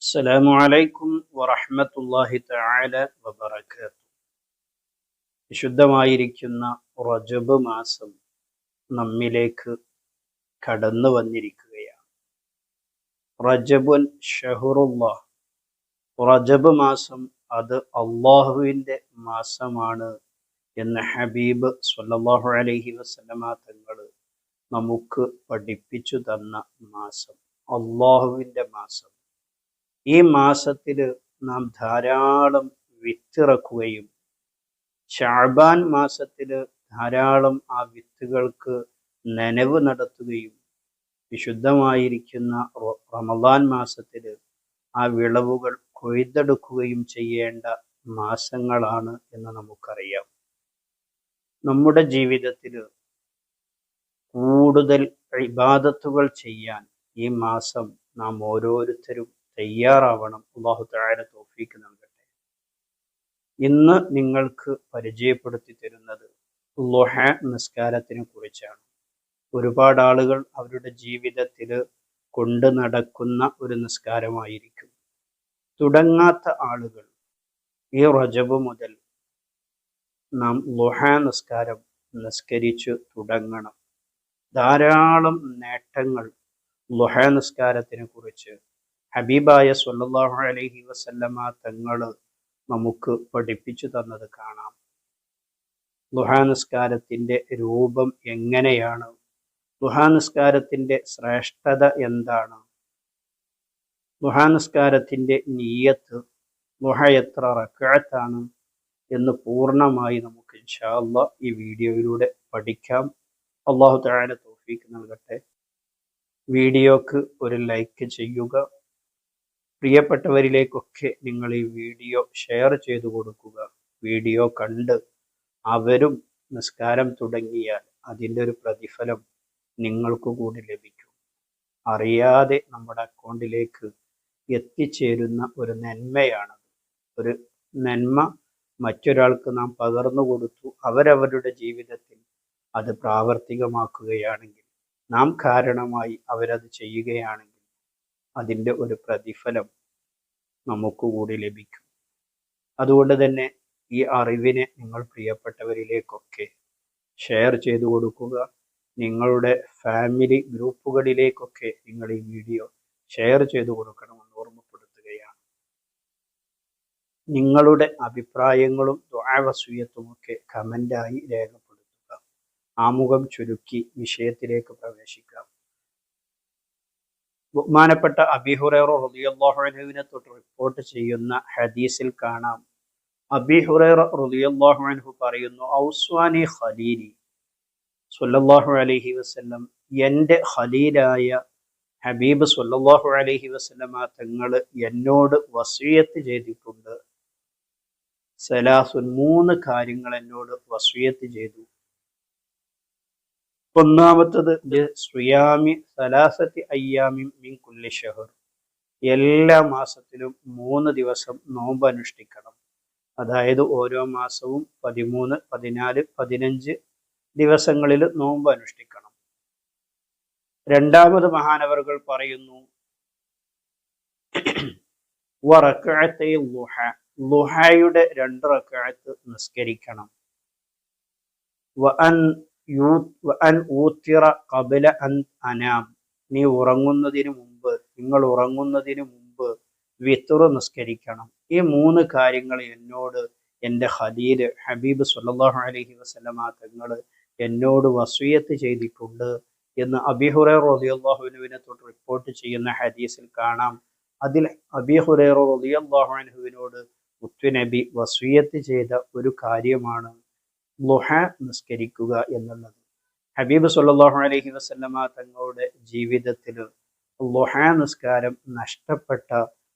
അസ്സലാമു അലൈക്കും വറഹ്മത്തുള്ളാഹി തആല വബറകാതുഹു. വിശുദ്ധമായിരിക്കുന്ന റജബ് മാസം നമ്മിലേക്ക് കടന്നു വന്നിരിക്കുകയാണ്. റജബുൻ ഷഹറുല്ലാഹ്, റജബ് മാസം അത് അള്ളാഹുവിൻ്റെ മാസമാണ് എന്ന് ഹബീബ് സ്വല്ലല്ലാഹു അലൈഹി വസല്ലമ തങ്ങൾ നമുക്ക് പഠിപ്പിച്ചു തന്ന മാസം, അള്ളാഹുവിൻ്റെ മാസം. ഈ മാസത്തിൽ നാം ധാരാളം വിത്തിറക്കുകയും ശഅബാൻ മാസത്തിൽ ധാരാളം ആ വിത്തുകൾക്ക് നനവ് നടത്തുകയും വിശുദ്ധമായിരിക്കുന്ന റമദാൻ മാസത്തിൽ ആ വിളവുകൾ കൊയ്തെടുക്കുകയും ചെയ്യേണ്ട മാസങ്ങളാണ് എന്ന് നമുക്കറിയാം. നമ്മുടെ ജീവിതത്തിൽ കൂടുതൽ ഇബാദത്തുകൾ ചെയ്യാൻ ഈ മാസം നാം ഓരോരുത്തരും തയ്യാറാവണം. അല്ലാഹു തആല തൗഫീഖ് നൽകട്ടെ. ഇന്ന് നിങ്ങൾക്ക് പരിചയപ്പെടുത്തി തരുന്നത് ളുഹ നിസ്കാരത്തിനെ കുറിച്ചാണ്. ഒരുപാട് ആളുകൾ അവരുടെ ജീവിതത്തിൽ കൊണ്ട് നടക്കുന്ന ഒരു നിസ്കാരമായിരിക്കും. തുടങ്ങാത്ത ആളുകൾ ഈ റജബ് മുതൽ നാം ളുഹ നിസ്കാരം നിസ്കരിച്ചു തുടങ്ങണം. ധാരാളം നേട്ടങ്ങൾ ളുഹ നിസ്കാരത്തിനെ കുറിച്ച് ഹബീബായ സ്വല്ലല്ലാഹു അലൈഹി വസല്ലമ തങ്ങൾ നമുക്ക് പഠിപ്പിച്ചു തന്നത് കാണാം. ളുഹാ നിസ്കാരത്തിൻ്റെ രൂപം എങ്ങനെയാണ്, ളുഹാ നിസ്കാരത്തിൻ്റെ ശ്രേഷ്ഠത എന്താണ്, ളുഹാ നിസ്കാരത്തിൻ്റെ നിയ്യത്ത്, ളുഹ എത്ര റക്അത്താണ് എന്ന് പൂർണ്ണമായി നമുക്ക് ഇൻഷാ അല്ലാഹ് ഈ വീഡിയോയിലൂടെ പഠിക്കാം. അല്ലാഹു തആല തൗഫീഖ് നൽകട്ടെ. വീഡിയോക്ക് ഒരു ലൈക്ക് ചെയ്യുക. പ്രിയപ്പെട്ടവരിലേക്കൊക്കെ നിങ്ങൾ ഈ വീഡിയോ ഷെയർ ചെയ്തു കൊടുക്കുക. വീഡിയോ കണ്ട് അവരും നിസ്കാരം തുടങ്ങിയാൽ അതിൻ്റെ ഒരു പ്രതിഫലം നിങ്ങൾക്ക് കൂടി ലഭിക്കും. അറിയാതെ നമ്മുടെ അക്കൗണ്ടിലേക്ക് എത്തിച്ചേരുന്ന ഒരു നന്മയാണ്. ഒരു നന്മ മറ്റൊരാൾക്ക് നാം പകർന്നു കൊടുത്തു, അവരവരുടെ ജീവിതത്തിൽ അത് പ്രാവർത്തികമാക്കുകയാണെങ്കിൽ, നാം കാരണമായി അവരത് ചെയ്യുകയാണെങ്കിൽ അതിൻ്റെ ഒരു പ്രതിഫലം നമുക്ക് കൂടി ലഭിക്കും. അതുകൊണ്ട് തന്നെ ഈ അറിവിനെ നിങ്ങൾ പ്രിയപ്പെട്ടവരിലേക്കൊക്കെ ഷെയർ ചെയ്തു കൊടുക്കുക. നിങ്ങളുടെ ഫാമിലി ഗ്രൂപ്പുകളിലേക്കൊക്കെ നിങ്ങൾ ഈ വീഡിയോ ഷെയർ ചെയ്തു കൊടുക്കണമെന്ന് ഓർമ്മപ്പെടുത്തുകയാണ്. നിങ്ങളുടെ അഭിപ്രായങ്ങളും ദുആ വസിയത്തുമൊക്കെ കമൻ്റായി രേഖപ്പെടുത്തുക. ആമുഖം ചുരുക്കി വിഷയത്തിലേക്ക് പ്രവേശിക്കാം. ബഹുമാനപ്പെട്ട അബീ ഹുറൈറ റളിയല്ലാഹു അൻഹുവിനെ തൊട്ട് റിപ്പോർട്ട് ചെയ്യുന്ന ഹദീസിൽ കാണാം, അബീ ഹുറൈറ റളിയല്ലാഹു അൻഹു പറയുന്നു, ഔസ്വാനി ഖലീലി സ്വല്ലല്ലാഹു അലൈഹി വസല്ലം, എൻ്റെ ഖലീലായ ഹബീബ് സ്വല്ലല്ലാഹു അലൈഹി വസല്ലമ തങ്ങൾ എന്നോട് വസിയത്ത് ചെയ്തിട്ടുണ്ട്. സലാസുൻ, 3 കാര്യങ്ങൾ എന്നോട് വസിയത്ത് ചെയ്തു. ഒന്നാമത്തത് സുയാമി സലാസത്തി അയ്യാമിൻ മിൻ കുല്ലി ഷഹർ, എല്ലാ മാസത്തിലും 3 ദിവസം നോമ്പ് അനുഷ്ഠിക്കണം. അതായത് ഓരോ മാസവും 13, 14, 15 ദിവസങ്ങളിൽ നോമ്പ് അനുഷ്ഠിക്കണം. രണ്ടാമത് മഹാനവറുകൾ പറയുന്നു, വറക്അത്തൈ ളുഹ, ളുഹയുടെ 2 റക്അത്ത് നിസ്കരിക്കണം. വഅൻ ഊത്തിറ ഖബല അൻ അനാം, നിങ്ങൾ ഉറങ്ങുന്നതിന് മുമ്പ് വിത്ർ നിസ്കരിക്കണം. ഈ 3 കാര്യങ്ങൾ എന്നോട് എൻ്റെ ഖലീൽ ഹബീബ് സ്വല്ലല്ലാഹു അലൈഹി വസല്ലമ തങ്ങൾ എന്നോട് വസിയത്ത് ചെയ്തിട്ടുണ്ട് എന്ന് അബീ ഹുറൈറ റളിയല്ലാഹു അൻഹുവിനെ തൊട്ട് റിപ്പോർട്ട് ചെയ്യുന്ന ഹദീസിൽ കാണാം. അതിൽ അബീ ഹുറൈറ റളിയല്ലാഹു അൻഹുവിനോട് മുത്തുനബി വസിയത്ത് ചെയ്ത ഒരു കാര്യമാണ് ളുഹ നിസ്കരിക്കുക എന്നുള്ളത്. ഹബീബ് സ്വല്ലല്ലാഹു അലൈഹി വസല്ലമ തങ്ങളുടെ ജീവിതത്തിൽ ളുഹ നിസ്കാരം നഷ്ടപ്പെട്ട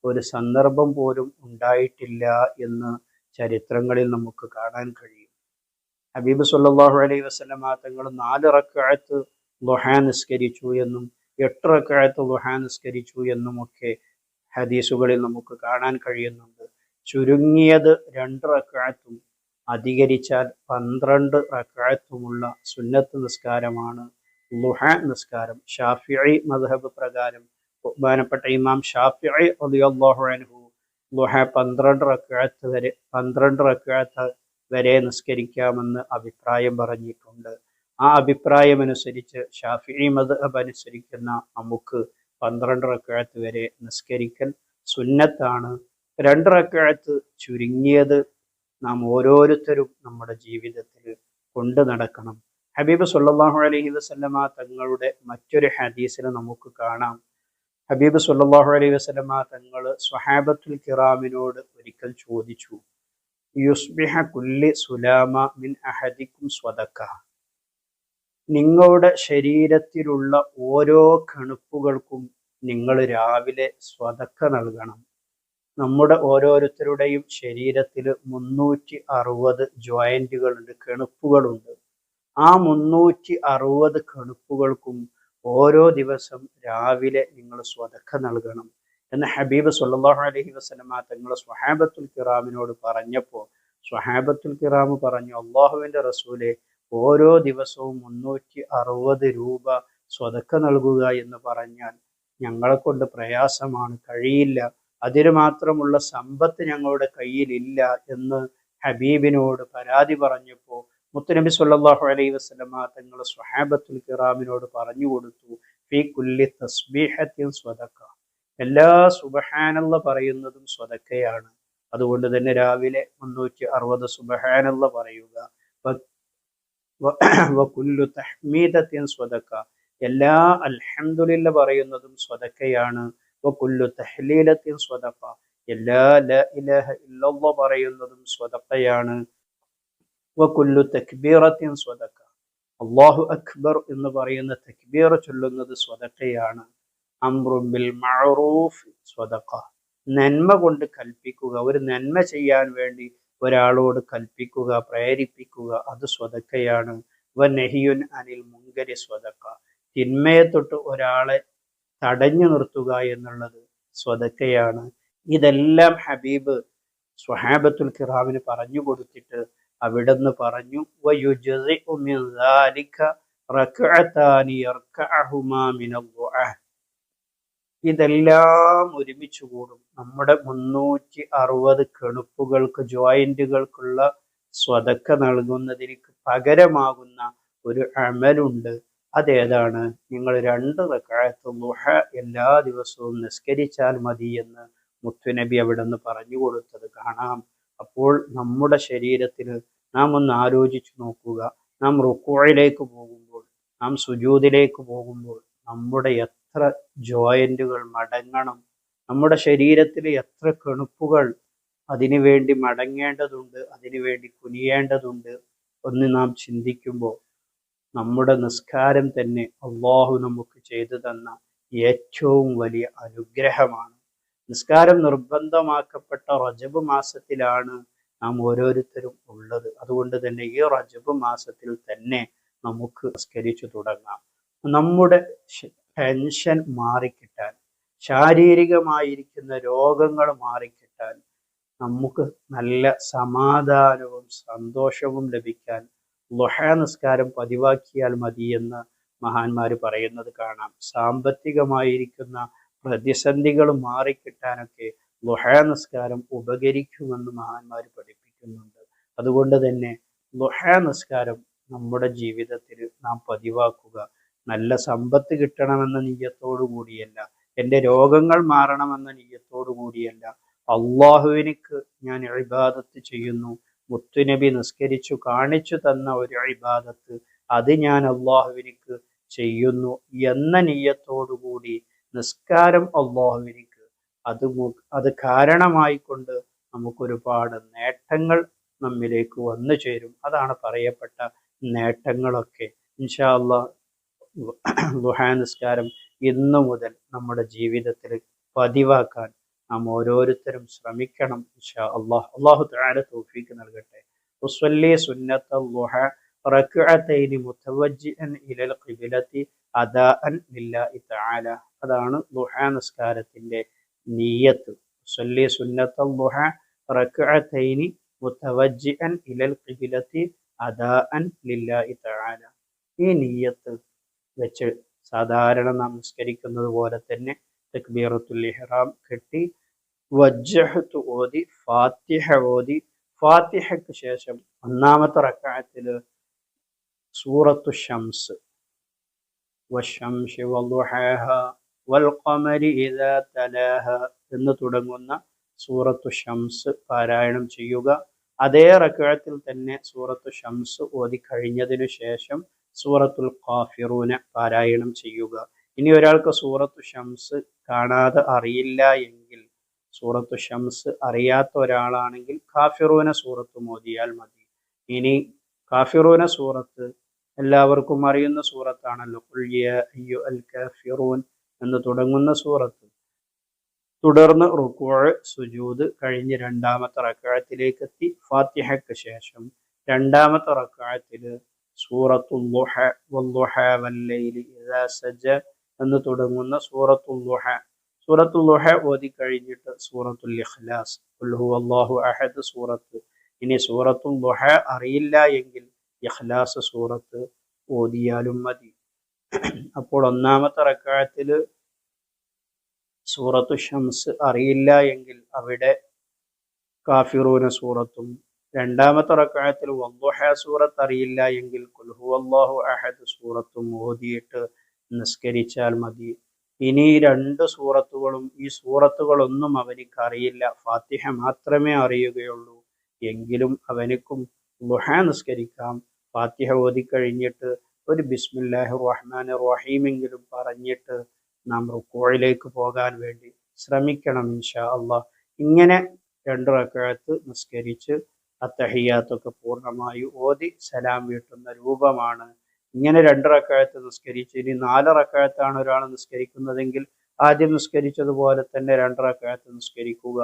ഒരു സന്ദർഭം പോലും ഉണ്ടായിട്ടില്ല എന്ന് ചരിത്രങ്ങളിൽ നമുക്ക് കാണാൻ കഴിയും. ഹബീബ് സ്വല്ലല്ലാഹു അലൈഹി വസല്ലമ തങ്ങൾ 4 റക്അത്ത് ളുഹ നിസ്കരിച്ചു എന്നും 8 റക്അത്ത് ളുഹ നിസ്കരിച്ചു എന്നുമൊക്കെ ഹദീസുകളിൽ നമുക്ക് കാണാൻ കഴിയുന്നുണ്ട്. ചുരുങ്ങിയത് 2 റക്അത്തും അധികരിച്ചാൽ 12 റക്അത്തുമുള്ള സുന്നത്ത് നിസ്കാരമാണ് ളുഹ നിസ്കാരം. ഷാഫിഈ മദ്ഹബ് പ്രകാരം ബഹുമാനപ്പെട്ട ഇമാം ഷാഫിഈ റളിയല്ലാഹു അൻഹു ളുഹ 12 റക്അത്ത് വരെ നിസ്കരിക്കാമെന്ന് അഭിപ്രായം പറഞ്ഞിട്ടുണ്ട്. ആ അഭിപ്രായം അനുസരിച്ച് ഷാഫിഈ മദ്ഹബ് അനുസരിക്കുന്ന നമുക്ക് 12 റക്അത്ത് വരെ നിസ്കരിക്കൽ സുന്നത്താണ്. 2 റക്അത്ത് ചുരുങ്ങിയത് നാം ഓരോരുത്തരും നമ്മുടെ ജീവിതത്തിൽ കൊണ്ടു നടക്കണം. ഹബീബ് സല്ലല്ലാഹു അലൈഹി വസല്ലമ തങ്ങളുടെ മറ്റൊരു ഹദീസിൽ നമുക്ക് കാണാം. ഹബീബ് സല്ലല്ലാഹു അലൈഹി വസല്ലമ തങ്ങൾ സ്വഹാബത്തുൽ കിറാമിനോട് ഒരിക്കൽ ചോദിച്ചു, യുസ്ബിഹ കുല്ലി സുലാമ മിൻ അഹദിക്കും സ്വതക്ക. നിങ്ങളുടെ ശരീരത്തിലുള്ള ഓരോ കണുപ്പുകൾക്കും നിങ്ങൾ രാവിലെ സ്വതക്ക നൽകണം. നമ്മുടെ ഓരോരുത്തരുടെയും ശരീരത്തിൽ 360 ജോയിന്റുകളുണ്ട്, കണുപ്പുകളുണ്ട്. ആ 360 കണുപ്പുകൾക്കും ഓരോ ദിവസം രാവിലെ നിങ്ങൾ സ്വതക്ക നൽകണം എന്ന് ഹബീബ് സല്ലല്ലാഹു അലൈഹി വസല്ലമ തങ്ങൾ സ്വഹാബത്തുൽ കിറാമിനോട് പറഞ്ഞപ്പോൾ സ്വഹാബത്തുൽ കിറാം പറഞ്ഞു, അള്ളാഹുവിൻ്റെ റസൂലെ, ഓരോ ദിവസവും 360 രൂപ സ്വതക്ക നൽകുക എന്ന് പറഞ്ഞാൽ ഞങ്ങളെ കൊണ്ട് പ്രയാസമാണ്, കഴിയില്ല, അതിന് മാത്രമുള്ള സമ്പത്ത് ഞങ്ങളുടെ കയ്യിലില്ല എന്ന് ഹബീബിനോട് പരാതി പറഞ്ഞപ്പോൾ മുത്തുനബി സല്ലല്ലാഹു അലൈഹി വസല്ലമ തങ്ങൾ സ്വഹാബത്തുൽ കിറാമിനോട് പറഞ്ഞു കൊടുത്തു, ഫീ കുല്ലി തസ്ബീഹത്തിൻ സ്വതക്ക. എല്ലാ സുബ്ഹാനല്ലാഹ് പറയുന്നതും സ്വതക്കയാണ്. അതുകൊണ്ട് തന്നെ രാവിലെ 360 സുബ്ഹാനല്ലാഹ് പറയുക. വകുല്ലു തഹ്മീദത്തിൻ സ്വതക്ക. എല്ലാ അൽഹംദുലില്ലാഹ് പറയുന്നതും സ്വതക്കയാണ്. വകുല്ലു തഹ്ലീലത്തിൻ സ്വതക്ക. എല്ലാ ലാ ഇലാഹ ഇല്ലല്ലാഹ് പറയുന്നതും സ്വതക്കയാണ്. വകുല്ലു തക്ബീറത്തിൻ സ്വതക്ക. അല്ലാഹു അക്ബർ എന്ന് പറയുന്ന തക്ബീർ ചൊല്ലുന്നത് സ്വതക്കയാണ്. അംറുൻ ബിൽ മഅറൂഫ് സ്വതക്ക. നന്മ കൊണ്ട് കൽപ്പിക്കുക, ഒരു നന്മ ചെയ്യാൻ വേണ്ടി ഒരാളോട് കൽപ്പിക്കുക, പ്രേരിപ്പിക്കുക, അത് സ്വതക്കയാണ്. വനഹിയുൻ അനിൽ മുങ്കരി സ്വതക്ക. തിന്മയെ തൊട്ട് ഒരാളെ തടഞ്ഞു നിർത്തുക എന്നുള്ളത് സ്വതക്കയാണ്. ഇതെല്ലാം ഹബീബ് സ്വഹാബത്തുൽ കിറാമിന് പറഞ്ഞു കൊടുത്തിട്ട് അവിടുന്ന് പറഞ്ഞു, വയുജ്സിഉ മിൻ ദാലിക റക്അതാനി യർകഅഹുമാ മിനൽ ദുആ. ഇതെല്ലാം ഒരുമിച്ച് കൂടും. നമ്മുടെ 360 കെണുപ്പുകൾക്ക്, ജോയിന്റുകൾക്കുള്ള സ്വതക്ക നൽകുന്നതിന് പകരമാകുന്ന ഒരു അമലുണ്ട്. അതേതാണ്? നിങ്ങൾ 2 റക്അത്ത് ദുഹ എല്ലാ ദിവസവും നിസ്കരിച്ചാൽ മതി എന്ന് മുത്തുനബി അവിടുന്ന് പറഞ്ഞു കൊടുത്തത് കാണാം. അപ്പോൾ നമ്മുടെ ശരീരത്തിൽ നാം ഒന്ന് ആലോചിച്ചു നോക്കുക. നാം റുക്കൂഇലേക്ക് പോകുമ്പോൾ, നാം സുജൂദിലേക്ക് പോകുമ്പോൾ നമ്മുടെ എത്ര ജോയിന്റുകൾ മടങ്ങണം, നമ്മുടെ ശരീരത്തിൽ എത്ര കെണുപ്പുകൾ അതിനുവേണ്ടി മടങ്ങേണ്ടതുണ്ട്, അതിനുവേണ്ടി കുനിയേണ്ടതുണ്ട് എന്ന് നാം ചിന്തിക്കുമ്പോൾ നമ്മുടെ നിസ്കാരം തന്നെ അള്ളാഹു നമുക്ക് ചെയ്തു തന്ന ഏറ്റവും വലിയ അനുഗ്രഹമാണ്. നിസ്കാരം നിർബന്ധമാക്കപ്പെട്ട റജബ് മാസത്തിലാണ് നാം ഓരോരുത്തരും ഉള്ളത്. അതുകൊണ്ട് തന്നെ ഈ റജബ് മാസത്തിൽ തന്നെ നമുക്ക് നിസ്കരിച്ചു തുടങ്ങാം. നമ്മുടെ ടെൻഷൻ മാറിക്കിട്ടാൻ, ശാരീരികമായിരിക്കുന്ന രോഗങ്ങൾ മാറിക്കിട്ടാൻ, നമുക്ക് നല്ല സമാധാനവും സന്തോഷവും ലഭിക്കാൻ ളുഹ നിസ്കാരം പതിവാക്കിയാൽ മതി എന്ന് മഹാന്മാർ പറയുന്നത് കാണാം. സാമ്പത്തികമായിരിക്കുന്ന പ്രതിസന്ധികൾ മാറിക്കിട്ടാനൊക്കെ ളുഹ നിസ്കാരം ഉപകരിക്കുമെന്ന് മഹാന്മാർ പഠിപ്പിക്കുന്നുണ്ട്. അതുകൊണ്ട് തന്നെ ളുഹ നിസ്കാരം നമ്മുടെ ജീവിതത്തിൽ നാം പതിവാക്കുക. നല്ല സമ്പത്ത് കിട്ടണമെന്ന നിയ്യത്തോടു കൂടിയല്ല, എൻ്റെ രോഗങ്ങൾ മാറണമെന്ന നിയ്യത്തോടു കൂടിയല്ല, അള്ളാഹുവിനിക്ക് ഞാൻ ഇബാദത്ത് ചെയ്യുന്നു, മുത്തുനബി നിസ്കരിച്ചു കാണിച്ചു തന്ന ഒരു ഇബാദത്ത്, അത് ഞാൻ അള്ളാഹുവിനിക്ക് ചെയ്യുന്നു എന്ന നിയ്യത്തോടു കൂടി നിസ്കാരം അള്ളാഹുവിനിക്ക് അത് കാരണമായിക്കൊണ്ട് നമുക്കൊരുപാട് നേട്ടങ്ങൾ നമ്മിലേക്ക് വന്നു ചേരും. അതാണ് പറയപ്പെട്ട നേട്ടങ്ങളൊക്കെ. ഇൻഷാ അള്ളാഹ് ദുഹാ നിസ്കാരം ഇന്നു മുതൽ നമ്മുടെ ജീവിതത്തിൽ പതിവാക്കാൻ നാം ഓരോരുത്തരും ശ്രമിക്കണം. ഇൻഷാ അള്ളാഹ്. അള്ളാഹു തആല തൗഫീഖ് നൽകട്ടെ. ഉസ്വല്ലി സുന്നത്തുൽ ദുഹ റക്അതൈനി മുതവജ്ജിഅൻ ഇലൽ ഖിബ്ലത്തി അദാഅൻ ലില്ലാഹി തആല. അതാണ് ദുഹാ നിസ്കാരത്തിന്റെ നിയ്യത്ത്. ഉസ്വല്ലി സുന്നത്തുൽ ദുഹ റക്അതൈനി മുതവജ്ജിഅൻ ഇലൽ ഖിബ്ലത്തി അദാഅൻ ലില്ലാഹി തആല. ഈ നിയ്യത്ത് വെച്ച് സാധാരണ നാം നിസ്കരിക്കുന്നത് പോലെ തന്നെ തക്ബീറത്തുൽ ഇഹ്റാം കെട്ടി വജ്ജഹത്ത് ഓതി ഫാത്തിഹ ഓതി ഫാത്തിഹയ്ക്ക് ശേഷം ഒന്നാമത്തെ റക്അത്തിൽ സൂറത്തു ഷംസ് വശംസി വളുഹാഹ വൽഖമരി ഇദാ തലാഹ എന്ന് തുടങ്ങുന്ന സൂറത്തു ഷംസ് പാരായണം ചെയ്യുക. അതേ റക്അത്തിൽ തന്നെ സൂറത്തു ഷംസ് ഓതി കഴിഞ്ഞതിനു ശേഷം സൂറത്തുൽ ഖാഫിറൂന പാരായണം ചെയ്യുക. ഇനി ഒരാൾക്ക് സൂറത്തു ഷംസ് കാണാതെ അറിയില്ല എങ്കിൽ, സൂറത്തു ഷംസ് അറിയാത്ത ഒരാളാണെങ്കിൽ കാഫിറൂന സൂറത്ത് ഓതിയാൽ മതി. ഇനി കാഫിറൂന സൂറത്ത് എല്ലാവർക്കും അറിയുന്ന സൂറത്താണല്ലോ, ഖുൽ യാ അയ്യുഹൽ കാഫിറൂൻ എന്ന് തുടങ്ങുന്ന സൂറത്ത്. തുടർന്ന് റുക്കൂഅ്, സുജൂദ് കഴിഞ്ഞ് രണ്ടാമത്തെ റക്അത്തിലേക്ക് എത്തി ഫാത്തിഹയ്ക്ക് ശേഷം രണ്ടാമത്തെ റക്അത്തിൽ സൂറത്തുൽ ളുഹ വല്ളുഹ വല്ലൈലി ഇദാ സജ എന്ന് തുടങ്ങുന്ന സൂറത്തുൽ ളുഹ ഓതി കഴിഞ്ഞിട്ട് സൂറത്തുൽ ഇഖ്ലാസ് ഖുൽ ഹുവല്ലാഹു അഹദ് സൂറത്ത്. ഇനി സൂറത്തുൽ ളുഹ അറിയില്ല എങ്കിൽ ഇഖ്ലാസ് സൂറത്ത് ഓതിയാലും മതി. അപ്പോൾ ഒന്നാമത്തെ റക്അത്തിൽ സൂറത്തു ഷംസ് അറിയില്ല എങ്കിൽ അവിടെ കാഫിറൂന സൂറത്തും, രണ്ടാമത്തെ റക്അത്തിൽ വദ്ദുഹ സൂറത്ത് അറിയില്ല എങ്കിൽ ഖുൽ ഹുവല്ലാഹു അഹദ് സൂറത്തും ഓതിയിട്ട് നിസ്കരിച്ചാൽ മതി. ഇനി രണ്ട് സൂറത്തുകളും ഈ സൂറത്തുകളൊന്നും അവനിക്ക് അറിയില്ല, ഫാത്തിഹ മാത്രമേ അറിയുകയുള്ളൂ എങ്കിലും അവനിക്കും ളുഹ നിസ്കരിക്കാം. ഫാത്തിഹ ഓതി കഴിഞ്ഞിട്ട് ഒരു ബിസ്മില്ലാഹിർ റഹ്മാനിർ റഹീം എങ്കിലും പറഞ്ഞിട്ട് നാം റുക്കൂഇലേക്ക് പോകാൻ വേണ്ടി ശ്രമിക്കണം ഇൻഷാ അല്ലാഹ്. ഇങ്ങനെ രണ്ട് റക്അത്ത് നിസ്കരിച്ച് അത്തഹിയ്യാത്തൊക്കെ പൂർണ്ണമായി ഓതി സലാം വീട്ടുന്ന രൂപമാണ്. ഇങ്ങനെ രണ്ട് റക്അത്ത് നിസ്കരിച്ച് ഇനി 4 റക്അത്താണ് ഒരാൾ നിസ്കരിക്കുന്നതെങ്കിൽ ആദ്യം നിസ്കരിച്ചതുപോലെ തന്നെ 2 റക്അത്ത് നിസ്കരിക്കുക.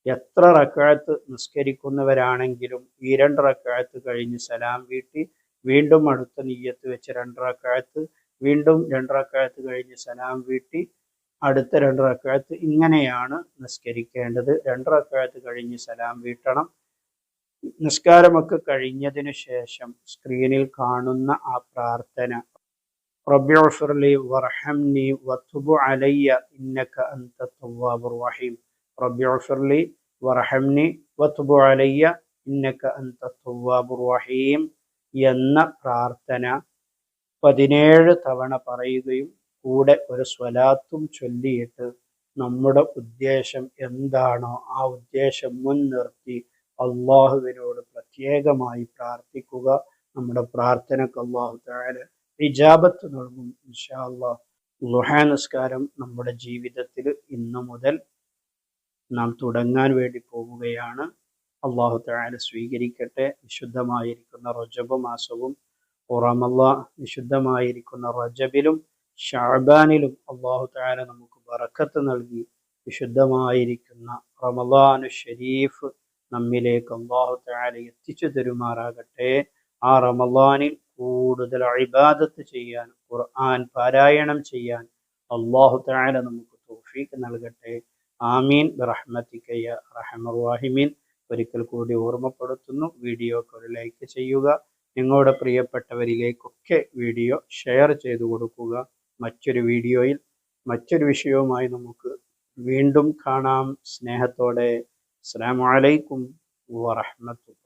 എത്ര റക്അത്ത് നിസ്കരിക്കുന്നവരാണെങ്കിലും ഈ 2 റക്അത്ത് കഴിഞ്ഞ് സലാം വീട്ടി വീണ്ടും അടുത്ത നിയ്യത്ത് വെച്ച് 2 റക്അത്ത്, വീണ്ടും 2 റക്അത്ത് കഴിഞ്ഞ് സലാം വീട്ടി അടുത്ത 2 റക്അത്ത്, ഇങ്ങനെയാണ് നിസ്കരിക്കേണ്ടത്. 2 റക്അത്ത് കഴിഞ്ഞ് സലാം വീട്ടണം. നിസ്കാരമൊക്കെ കഴിഞ്ഞതിനു ശേഷം സ്ക്രീനിൽ കാണുന്ന ആ പ്രാർത്ഥന, റബ്ബിഗ്ഫിർലി വർഹംനി വതുബ് അലയ്യ ഇന്നക അൻത തവ്വാബുർ റഹീം, റബ്ബിഗ്ഫിർലി വർഹംനി വതുബ് അലയ്യ ഇന്നക അൻത തവ്വാബുർ റഹീം എന്ന പ്രാർത്ഥന 17 തവണ പറയുകയും കൂടെ ഒരു സ്വലാത്തും ചൊല്ലിയിട്ട് നമ്മുടെ ഉദ്ദേശം എന്താണോ ആ ഉദ്ദേശം മുൻനിർത്തി അള്ളാഹുവിനോട് പ്രത്യേകമായി പ്രാർത്ഥിക്കുക. നമ്മുടെ പ്രാർത്ഥനക്ക് അള്ളാഹു തആല ഇജാബത്ത് നൽകും ഇൻഷാ അല്ലാഹ്. ളുഹ നിസ്കാരം നമ്മുടെ ജീവിതത്തിൽ ഇന്നു മുതൽ നാം തുടങ്ങാൻ വേണ്ടി പോവുകയാണ്. അള്ളാഹു തആല സ്വീകരിക്കട്ടെ. വിശുദ്ധമായിരിക്കുന്ന റജബ് മാസവും വിശുദ്ധമായിരിക്കുന്ന റജബിലും ഷഅബാനിലും അള്ളാഹു തആല നമുക്ക് ബറക്കത്ത് നൽകി വിശുദ്ധമായിരിക്കുന്ന റമളാനു ഷരീഫ് നമ്മിലേക്ക് അള്ളാഹു തആല എത്തിച്ചു തരുമാറാകട്ടെ. ആ റമളാനിൽ കൂടുതൽ ഇബാദത്ത് ചെയ്യാൻ, ഖുർആൻ പാരായണം ചെയ്യാൻ അള്ളാഹു തആല നമുക്ക് തൗഫീഖ് നൽകട്ടെ. ആമീൻ ബിറഹ്മതിക യാ അർഹമർ റഹീമീൻ. ഒരിക്കൽ കൂടി ഓർമ്മപ്പെടുത്തുന്നു, വീഡിയോക്ക് ഒരു ലൈക്ക് ചെയ്യുക. നിങ്ങളുടെ പ്രിയപ്പെട്ടവരിലേക്കൊക്കെ വീഡിയോ ഷെയർ ചെയ്തു കൊടുക്കുക. മറ്റൊരു വീഡിയോയിൽ മറ്റൊരു വിഷയവുമായി നമുക്ക് വീണ്ടും കാണാം. സ്നേഹത്തോടെ. അസ്സലാമു അലൈക്കും വറഹ്മത്തുള്ളാഹി.